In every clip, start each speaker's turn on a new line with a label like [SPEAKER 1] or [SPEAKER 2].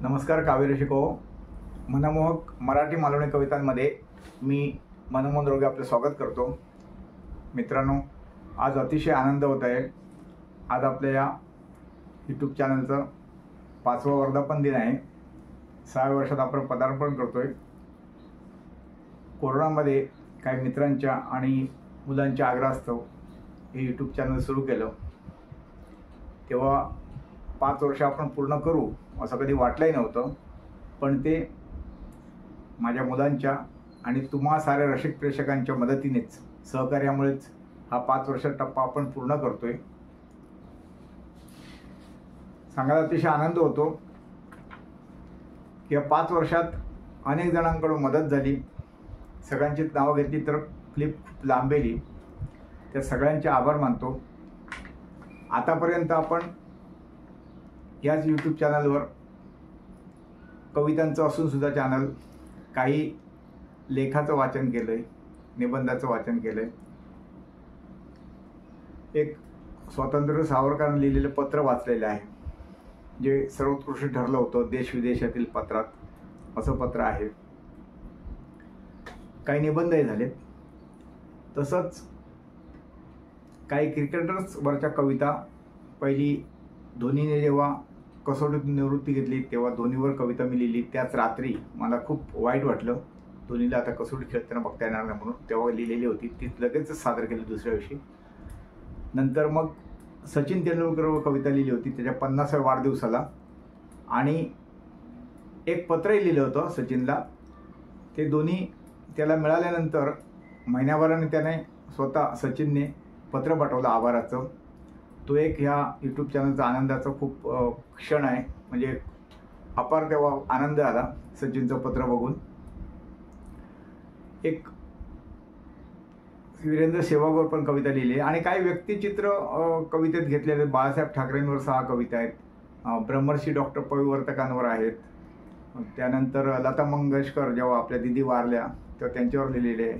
[SPEAKER 1] नमस्कार काव्य रसिको. मनमोहक मराठी मालवणी कवितांमध्ये मी मनमोहन रोगे आपले स्वागत करतो. मित्रांनो, आज अतिशय आनंद होत आहे. आज आपल्या या यूट्यूब चॅनलचं 5वा वर्धापन दिन आहे. 6 वर्षात आपण पदार्पण करतोय. कोरोनामध्ये काही मित्रांच्या आणि मुलांच्या आग्रहास्तव हे यूट्यूब चॅनल सुरू केलं. तेव्हा 5 वर्ष आपण पूर्ण करू असं कधी वाटलंही नव्हतं, पण ते माझ्या मुलांच्या आणि तुम्हा साऱ्या रसिक प्रेक्षकांच्या मदतीनेच, सहकार्यामुळेच हा 5 वर्ष टप्पा आपण पूर्ण करतोय. सांगायला अतिशय आनंद होतो की या 5 वर्षात अनेक जणांकडून मदत झाली. सगळ्यांची नावं घेतली तर क्लिप खूप लांबेली. त्या सगळ्यांचे आभार मानतो. आतापर्यंत आपण याच यूट्यूब चॅनलवर कवितांचं असून सुद्धा चॅनल काही लेखाचं वाचन केलं आहे, निबंधाचं वाचन केलं आहे. एक स्वातंत्र्य सावरकरांनी लिहिलेलं पत्र वाचलेलं आहे, जे सर्वोत्कृष्ट ठरलं होतं देश विदेशातील पत्रात. असं पत्र आहे. काही निबंधही झालेत. तसंच काही क्रिकेटर्सवरच्या कविता. पहिली धोनीने जेव्हा कसोटीतून निवृत्ती घेतली तेव्हा धोनीवर कविता मी लिहिली. त्याच रात्री मला खूप वाईट वाटलं, धोनीला आता कसोटी खेळताना बघता येणार नाही म्हणून. तेव्हा लिहिलेली होती ती लगेचच सादर केली दुसऱ्या दिवशी. नंतर मग सचिन तेंडुलकरवर कविता लिहिली होती त्याच्या 50व्या वाढदिवसाला, आणि एक पत्रही लिहिलं होतं सचिनला. ते दोन्ही त्याला मिळाल्यानंतर महिन्याभराने त्याने स्वतः सचिनने पत्र पाठवलं आभाराचं. तो एक ह्या यूट्यूब चॅनलचा आनंदाचा खूप क्षण आहे. म्हणजे अपार तेव्हा आनंद आला सचिनचं पत्र बघून. एक वीरेंद्र सेवागवर पण कविता लिहिली आणि काही व्यक्तिचित्र कवितेत घेतलेले. बाळासाहेब ठाकरेंवर 6 कविता आहेत. ब्रह्मर्षी डॉक्टर परिवर्तकांवर आहेत. त्यानंतर लता मंगेशकर जेव्हा आपल्या दिदी वारल्या तेव्हा त्यांच्यावर लिहिलेले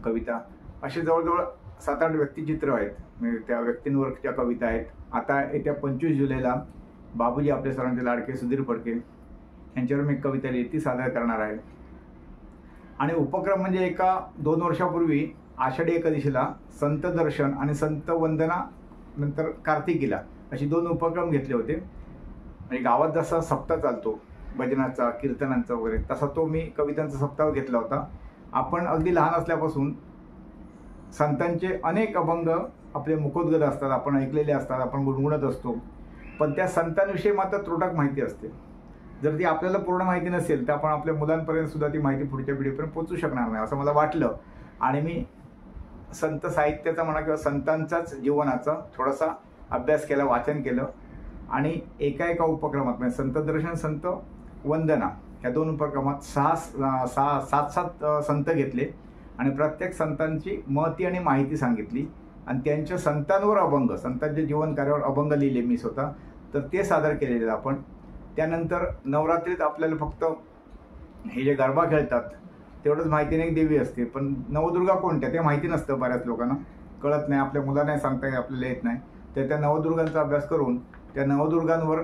[SPEAKER 1] कविता. असे जवळजवळ 7-8 व्यक्तिचित्र आहेत. म्हणजे त्या व्यक्तींवरच्या कविता आहेत. आता येत्या 25 जुलैला बाबूजी आपले सर्वांचे लाडके सुधीर फडके यांच्यावर मी कविता लिहिली, ती सादर करणार आहे. आणि उपक्रम म्हणजे एका 2 वर्षापूर्वी आषाढी एकादशीला संत दर्शन आणि संत वंदना नंतर कार्तिकीला अशी 2 उपक्रम घेतले होते. म्हणजे गावात जसा सप्ताह चालतो भजनाचा, कीर्तनांचा वगैरे, तसा तो मी कवितांचा सप्ताह घेतला होता. आपण अगदी लहान असल्यापासून संतांचे अनेक अभंग आपले मुखोद्गत असतात, आपण ऐकलेले असतात, आपण गुणगुणत असतो. पण त्या संतांविषयी मात्र त्रोटक माहिती असते. जर ती आपल्याला पूर्ण माहिती नसेल तर आपण आपल्या मुलांपर्यंत सुद्धा ती माहिती पुढच्या पिढीपर्यंत पोहोचू शकणार नाही असं मला वाटलं. आणि मी संत साहित्याचा म्हणा किंवा संतांचाच जीवनाचा थोडासा अभ्यास केला, वाचन केलं. आणि एका उपक्रमात म्हणजे संत दर्शन, संत वंदना या 2 उपक्रमात 7 संत घेतले आणि प्रत्येक संतांची महती आणि माहिती सांगितली. आणि त्यांच्या संतांवर अभंग, संतांच्या जीवन कार्यावर अभंग लिहिले मी स्वतः, तर ते सादर केलेले आपण. त्यानंतर नवरात्रीत आपल्याला फक्त हे जे गरबा खेळतात तेवढंच माहिती नाही, देवी असते, पण नवदुर्गा कोणत्या ते माहिती नसतं. बऱ्याच लोकांना कळत नाही, आपल्या मुलांना सांगता येत, आपल्याला येत नाही. तर त्या नवदुर्गांचा अभ्यास करून त्या नवदुर्गांवर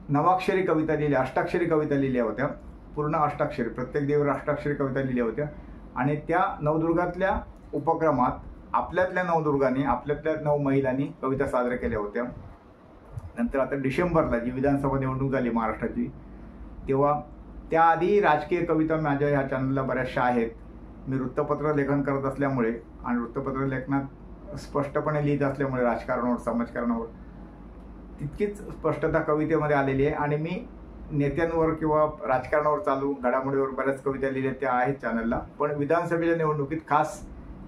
[SPEAKER 1] नवाक्षरी कविता लिहिल्या, अष्टाक्षरी कविता लिहिल्या होत्या. पूर्ण अष्टाक्षरी, प्रत्येक देवीवर अष्टाक्षरी कविता लिहिल्या होत्या. आणि त्या नवदुर्गातल्या उपक्रमात आपल्यातल्या नवदुर्गांनी, आपल्यातल्या 9 महिलांनी कविता सादर केल्या होत्या. नंतर आता डिसेंबरला जी विधानसभा निवडणूक झाली महाराष्ट्राची, तेव्हा त्याआधी राजकीय कविता माझ्या ह्या चॅनलला बऱ्याचशा आहेत. मी वृत्तपत्र लेखन करत असल्यामुळे आणि वृत्तपत्र लेखनात स्पष्टपणे लिहित असल्यामुळे राजकारणावर, समाजकारणावर तितकीच स्पष्टता कवितेमध्ये आलेली आहे. आणि मी नेत्यांवर किंवा राजकारणावर चालू घडामोडीवर बऱ्याच कविता लिहिल्या, त्या आहेत चॅनलला. पण विधानसभेच्या निवडणुकीत खास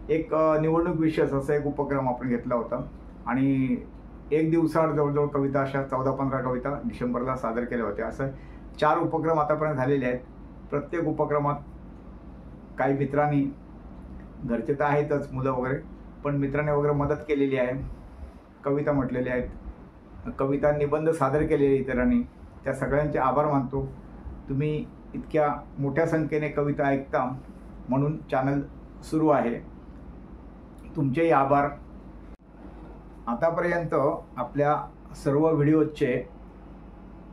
[SPEAKER 1] एक निवडणूक विशेष असा एक उपक्रम आपण घेतला होता. आणि 1 दिवसाआड जवळजवळ कविता अशा 14-15 कविता डिसेंबरला सादर केल्या होत्या. असं 4 उपक्रम आतापर्यंत झालेले आहेत. प्रत्येक उपक्रमात काही मित्रांनी, घरचे तर आहेतच मुलं वगैरे, पण मित्रांनी वगैरे मदत केलेली आहे. कविता म्हटलेल्या आहेत, कविता निबंध सादर केलेले इतरांनी. त्या सगळ्यांचे आभार मानतो. तुम्ही इतक्या मोठ्या संख्येने कविता ऐकता म्हणून चॅनल सुरू आहे. तुमचेही आभार. आतापर्यंत आपल्या सर्व व्हिडिओचे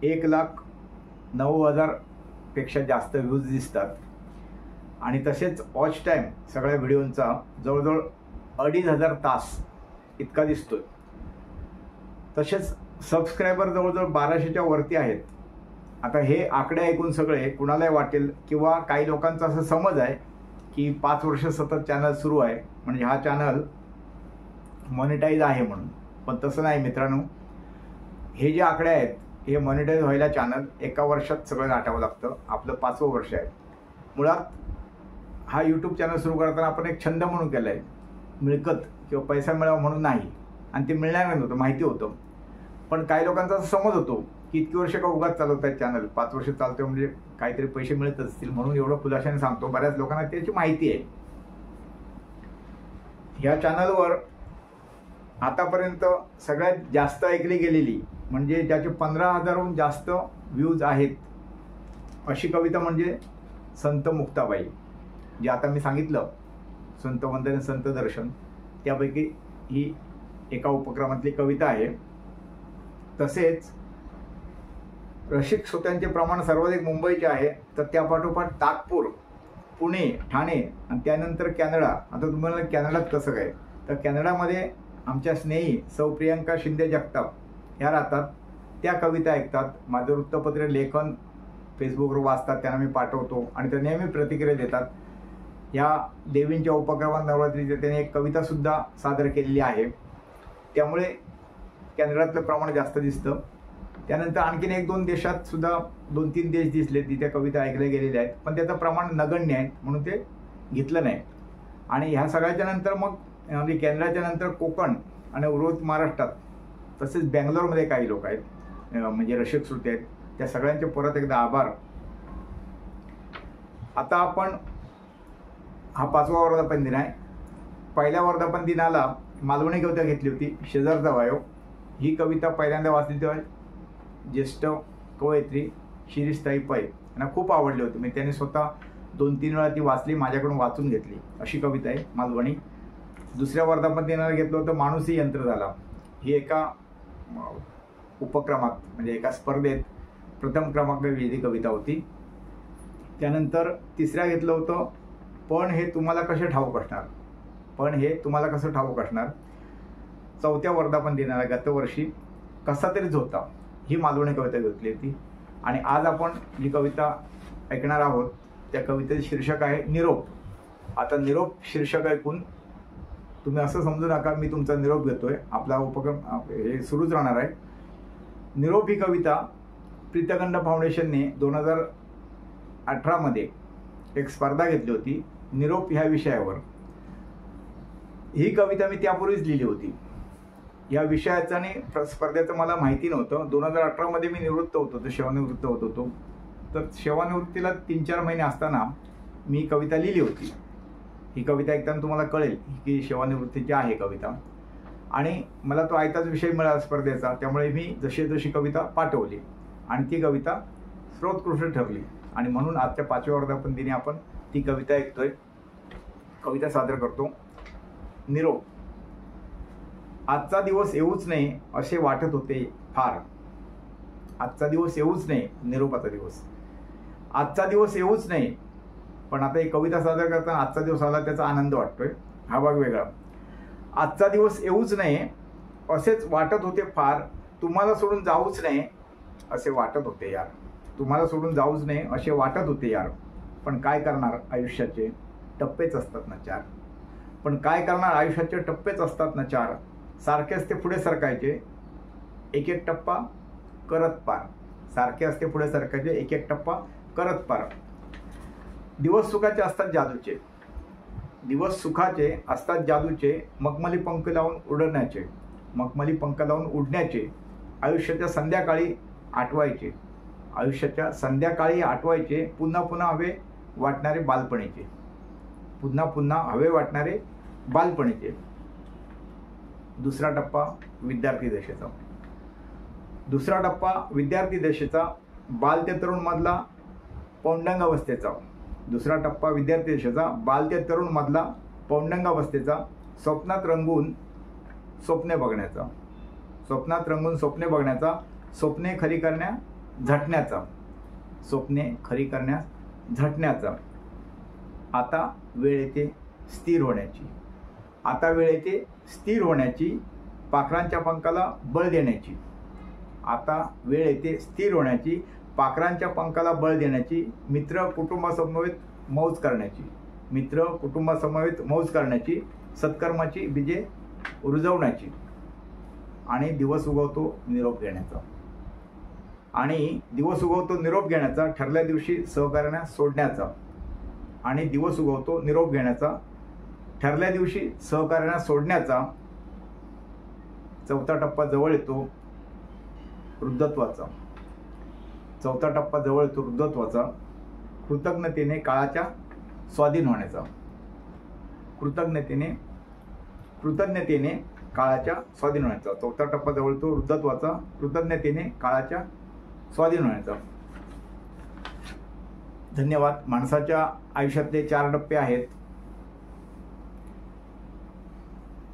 [SPEAKER 1] 1,00,000 90,000पेक्षा जास्त व्ह्यूज दिसतात आणि तसेच वॉच टाईम सगळ्या व्हिडिओंचा जवळजवळ 2,500 तास इतका दिसतोय. तसेच सबस्क्रायबर जवळजवळ 1200च्या वरती आहेत. आता हे आकडे ऐकून सगळे कुणालाही वाटेल किंवा काही लोकांचा असं समज आहे की 5 वर्ष सतत चॅनल सुरू आहे म्हणजे हा चॅनल मॉनिटाईज आहे म्हणून. पण तसं नाही मित्रांनो. हे जे आकडे आहेत हे मॉनिटाईज व्हायला चॅनल 1 वर्षात सगळं गाठावं लागतं. आपलं 5वं वर्ष आहे. मुळात हा यूट्यूब चॅनल सुरू करताना आपण एक छंद म्हणून केला आहे, मिळकत किंवा पैसा मिळावा म्हणून नाही. आणि ते मिळणार नव्हतं, माहिती होतं. पण काही लोकांचा असा समज होतो की इतकी वर्ष का उगाच चालवत आहेत चॅनल, 5 वर्ष चालतोय म्हणजे काहीतरी पैसे मिळत असतील म्हणून एवढं खुलाशाने सांगतो. बऱ्याच लोकांना त्याची माहिती आहे. ह्या चॅनलवर आतापर्यंत सगळ्यात जास्त ऐकली गेलेली म्हणजे ज्याचे 15,000हून जास्त व्ह्यूज आहेत अशी कविता म्हणजे संत मुक्ताबाई, जे आता मी सांगितलं संत वंदन संत दर्शन, त्यापैकी ही एका उपक्रमातली कविता आहे. तसेच रसिक श्रोत्यांचे प्रमाण सर्वाधिक मुंबईचे आहे, तर त्यापाठोपाठ नागपूर, पुणे, ठाणे आणि त्यानंतर कॅनडा. आता तुम्हाला कॅनडात कसं काय, तर कॅनडामध्ये आमच्या स्नेही सौ प्रियांका शिंदे जगताप ह्या राहतात. त्या कविता ऐकतात. माझं वृत्तपत्र लेखन फेसबुकवर वाचतात, त्यांना मी पाठवतो आणि ते नेहमी प्रतिक्रिया देतात. या देवींच्या उपक्रमात नवरात्रीचे त्यांनी एक कवितासुद्धा सादर केलेली आहे. त्यामुळे कॅनडातलं प्रमाण जास्त दिसतं. त्यानंतर आणखीन 1-2 देशात सुद्धा 2-3 देश दिसले तिथे कविता ऐकल्या गेलेल्या आहेत, पण त्याचं प्रमाण नगण्य आहे म्हणून ते घेतलं नाही. आणि ह्या सगळ्याच्या नंतर मग म्हणजे कॅनडाच्या नंतर कोकण आणि उर्वरित महाराष्ट्रात तसेच बँगलोरमध्ये काही लोक आहेत म्हणजे रसिक श्रोते आहेत. त्या सगळ्यांचे परत एकदा आभार. आता आपण हा 5वा वर्धापन दिन आहे. पहिल्या वर्धापन दिनाला मालवणी कविता घेतली होती, शेजारचा वायो. ही कविता पहिल्यांदा वाचली तेव्हा ज्येष्ठ कवयित्री शिरीषताई पै यांना खूप आवडली होती. मी त्यांनी स्वतः 2-3 वेळा ती वाचली, माझ्याकडून वाचून घेतली. अशी कविता आहे मालवणी. दुसऱ्या वर्धापन दिनाला घेतलं होतं माणूसही यंत्र झाला. ही एका उपक्रमात म्हणजे एका स्पर्धेत प्रथम क्रमांक विजेती कविता होती. त्यानंतर तिसऱ्या घेतलं होतं पण हे तुम्हाला कसे ठाऊक असणार, पण हे तुम्हाला कसं ठाऊक असणार. चौथ्या वर्धापन दिनाला गतवर्षी कसा तरीच होता ही मालवणी कविता घेतली होती. आणि आज आपण जी कविता ऐकणार आहोत त्या कवितेचे शीर्षक आहे निरोप. आता निरोप शीर्षक ऐकून तुम्ही असं समजू नका मी तुमचा निरोप घेतोय, आपला उपक्रम हे सुरूच राहणार आहे. निरोप ही कविता प्रीतखंड फाउंडेशनने 2018मध्ये एक स्पर्धा घेतली होती निरोप ह्या विषयावर. ही कविता मी त्यापूर्वीच लिहिली होती. या विषयाचं आणि स्पर्धेचं मला माहिती नव्हतं. 2018मध्ये मी निवृत्त होतो, तर सेवानिवृत्त होत होतो. तर सेवानिवृत्तीला 3-4 महिने असताना मी कविता लिहिली होती. ही कविता ऐकताना तुम्हाला कळेल की सेवानिवृत्तीची आहे कविता. आणि मला तो आयताच विषय मिळाला स्पर्धेचा, त्यामुळे मी जशी कविता पाठवली आणि ती कविता सर्वोत्कृष्ट ठरली. आणि म्हणून आजच्या 5व्या वर्धापन दिनी आपण ती कविता ऐकतोय, कविता सादर करतो. निरोप. आजचा दिवस येऊच नाही असे वाटत होते फार. आजचा दिवस येऊच नाही, निरोपाचा दिवस. आजचा दिवस येऊच नाही, पण आता एक कविता सादर करताना आजचा दिवस आला त्याचा आनंद वाटतोय. हा भाग वेगळा. आजचा दिवस येऊच नाही असेच वाटत होते फार. तुम्हाला सोडून जाऊच नाही असे वाटत होते यार. तुम्हाला सोडून जाऊच नाही असे वाटत होते यार. पण काय करणार, आयुष्याचे टप्पेच असतात ना 4. पण काय करणार, आयुष्याचे टप्पेच असतात ना 4. सारखे असते पुढे सरकायचे, एक टप्पा करत पार. सारखे असते पुढे सरकायचे, एक टप्पा करत पार. दिवस सुखाचे असतात जादूचे. दिवस सुखाचे असतात जादूचे. मखमली पंख लावून उडण्याचे. मखमली पंख लावून उडण्याचे. आयुष्याच्या संध्याकाळी आठवायचे. आयुष्याच्या संध्याकाळी आठवायचे. पुन्हा पुन्हा हवे वाटणारे बालपणीचे. पुन्हा पुन्हा हवे वाटणारे बालपणीचे. दुसरा टप्पा विद्यार्थी दशेचा. दुसरा टप्पा विद्यार्थी दशेचा. बाल ते तरुण मधला पौंडंग अवस्थेचा. दुसरा टप्पा विद्यार्थी दशेचा. बाल ते तरुण मधला पौंडंग अवस्थेचा. स्वप्नात रंगून स्वप्ने बघण्याचा. स्वप्नात रंगून स्वप्ने बघण्याचा. स्वप्ने खरी करण्या झटण्याचा. स्वप्ने खरी करण्यास झटण्याचा. आता वेळ येते स्थिर होण्याची. आता वेळ येते स्थिर होण्याची, पाखरांच्या पंखाला बळ देण्याची. आता वेळ येते स्थिर होण्याची, पाखरांच्या पंखाला बळ देण्याची, मित्र कुटुंबासमवेत मौज करण्याची. मित्र कुटुंबासमवेत मौज करण्याची, सत्कर्माची बीजे रुजवण्याची. आणि दिवस उगवतो निरोप घेण्याचा. आणि दिवस उगवतो निरोप घेण्याचा, ठरल्या दिवशी सहकार्यांना सोडण्याचा. आणि दिवस उगवतो निरोप घेण्याचा, ठरल्या दिवशी सहकार्यांना सोडण्याचा. चौथा टप्पा जवळ येतो वृद्धत्वाचा. चौथा टप्पा जवळ येतो वृद्धत्वाचा. कृतज्ञतेने काळाच्या स्वाधीन होण्याचा. कृतज्ञतेने काळाच्या स्वाधीन होण्याचा. चौथा टप्पा जवळ येतो वृद्धत्वाचा. कृतज्ञतेने काळाच्या स्वाधीन होण्याचा. धन्यवाद. माणसाच्या आयुष्यातले 4 टप्पे आहेत.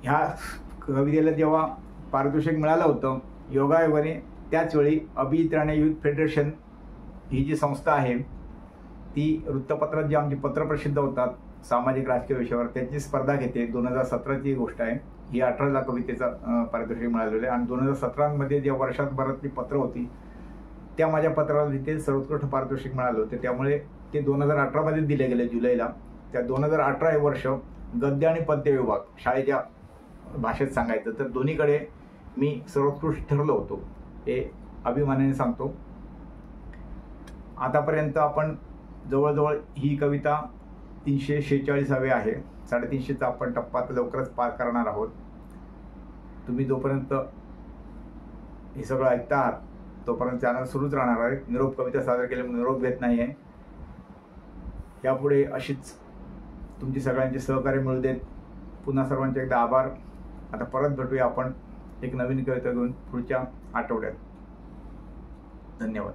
[SPEAKER 1] ह्या कवितेला जेव्हा पारितोषिक मिळालं होतं, योगायोगाने त्याच वेळी अभिजित राणे युथ फेडरेशन ही जी संस्था आहे, ती वृत्तपत्रात जी आमची पत्र प्रसिद्ध होतात सामाजिक राजकीय विषयावर, त्याची स्पर्धा घेते. 2017ची गोष्ट आहे ही. 18 कवितेचा पारितोषिक मिळालेलं आहे. आणि 2017मध्ये ज्या वर्षाभरातली पत्र होती त्या माझ्या पत्राला तिथे सर्वोत्कृष्ट पारितोषिक मिळालं होतं. त्यामुळे ते 2018मध्ये दिले गेले जुलैला. त्या 2018 हे वर्ष गद्य आणि पद्य विभाग, शाळेच्या भाषेत सांगायचं तर दोन्हीकडे मी सर्वोत्कृष्ट ठरलो होतो, हे अभिमानाने सांगतो. आतापर्यंत आपण जवळजवळ ही कविता 346वी आहे. 350चा आपण टप्पा लवकरच पार करणार आहोत. तुम्ही जोपर्यंत हे सगळं ऐकता आहात तोपर्यंत चॅनल सुरूच राहणार आहे. निरोप कविता सादर केल्यामुळे निरोप घेत नाही आहे. यापुढे अशीच तुमची सगळ्यांचे सहकार्य मिळू देत. पुन्हा सर्वांचे एकदा आभार. आता परत भेटूया आपण एक नवीन कविता घेऊन पुढच्या आठवड्यात. धन्यवाद.